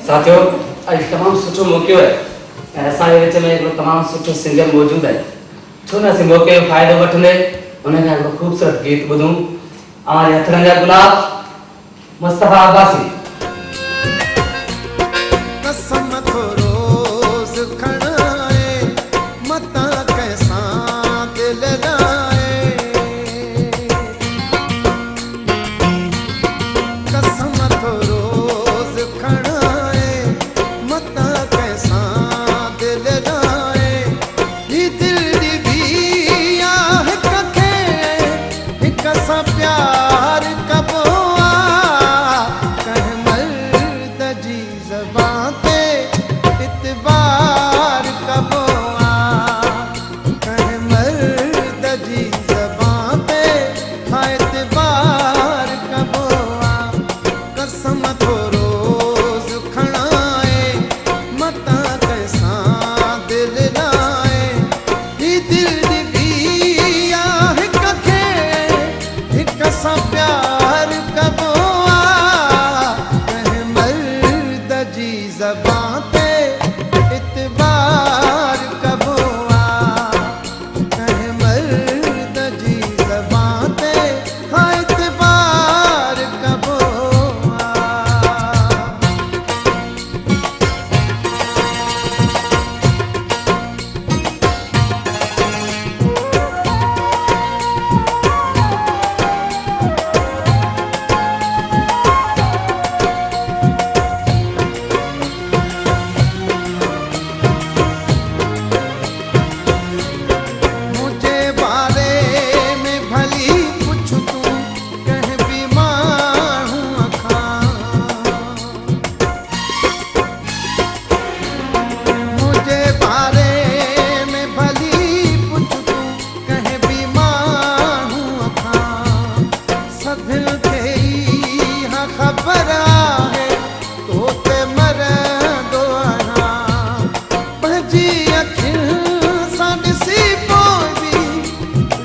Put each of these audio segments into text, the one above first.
साथियों, आज तमाम सुठो मौक़ो है ऐं असांजे विच में हिकिड़ो तमामु सुठो सिंगर मौजूदु आहे। छो न असीं मौक़े जो फ़ाइदो वठंदे उन खां हिकिड़ो ख़ूबसूरत गीत ॿुधूं। हमारे हथड़नि जा गुलाब मुस्तफ़ा अब्बासी। कसम थो रोज़ खणाए मतां कंहिंसां दिल लाए, कसम थो रोज़ खणाए मतां कंहिंसां दिल लाए। ही दिल ॾिबी आहे हिक खे हिक सां प्यार कबो आहे। कंहिं मर्द जी ज़बान ते इतबार कबो आहे, कंहिं मर्द जी ज़बान ते इतबार कबो आहे। कसम थो रोज़ खणाए मतां कंहिंसां दिल लाए। ही दिल ॾिबी आहे हिक खे हिक सां प्यार कबो आहे। कंहिं मर्द जी ज़बान ते इतबार कबो आहे, कंहिं मर्द जी ज़बान ते इतबार कबो आहे। मुझे बारे में भली पुछ तूं कंहिं बि माण्हूअ खां। मुझे बारे में भली पुछ तूं कंहिं बि माण्हूअ खां। सभिनि खे इहा ख़बर आहे तो ते मरंदो आहियां। पंहिंजी अखियुनि सां ॾिसी पोइ बि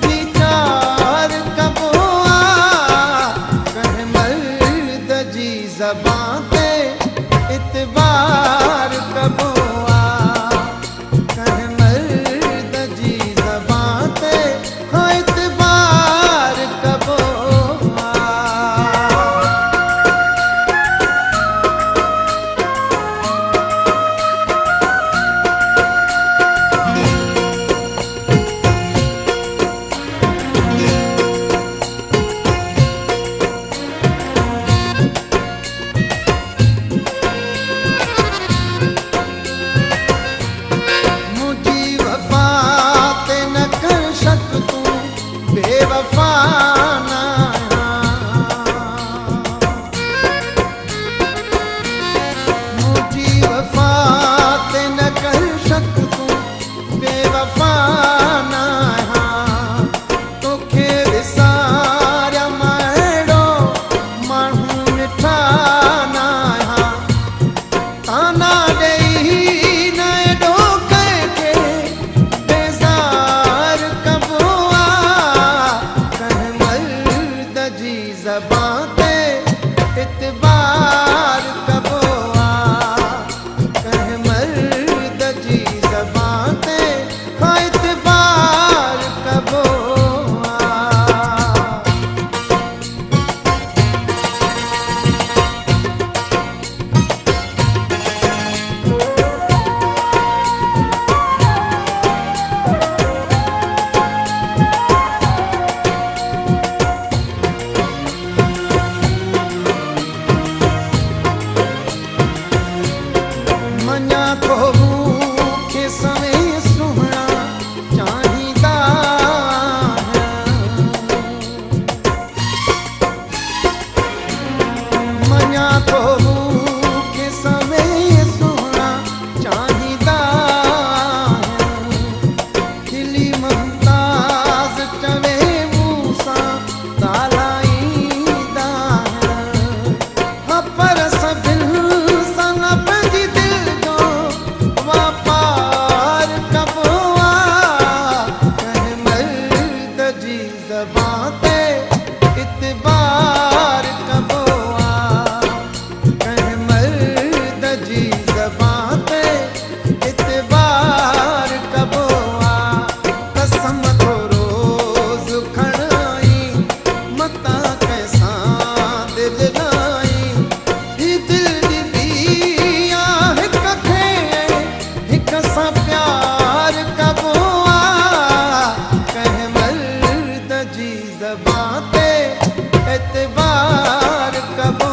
वीचार कबो आहे। कंहिं मर्द जी ज़बान ते इतबार कबो आहे, कंहिं मर्द जी ज़बान ते इतबार कबो आहे। मुझी वफ़ा ते न कर शक तूं बेवफ़ा न आहियां। मुझी वफ़ा ते न कर शक तूं बेवफ़ा न आहियां। तोखे विसारिया मां अहिड़ो माण्हू ॾिठा न आहियां। ताना ॾेई न एॾो कंहिंखे बेज़ार कबो आहे। कंहिं मर्द जी ज़बान ते इतबार कबो आहे, कंहिं मर्द जी ज़बान ते इतबार कबो आहे। ज़बां ते इतबार कबो आ कंहिं मर्द जी ज़बां ते इतबार कबो आ कसम थो रोज़ खणाई मतां कंहिंसां दिलि लाई ही दिल ॾिबी आ हिक खे हिक सां प्यार कबो आ कंहिं मर्द जी ज़बां ते एतबार कबो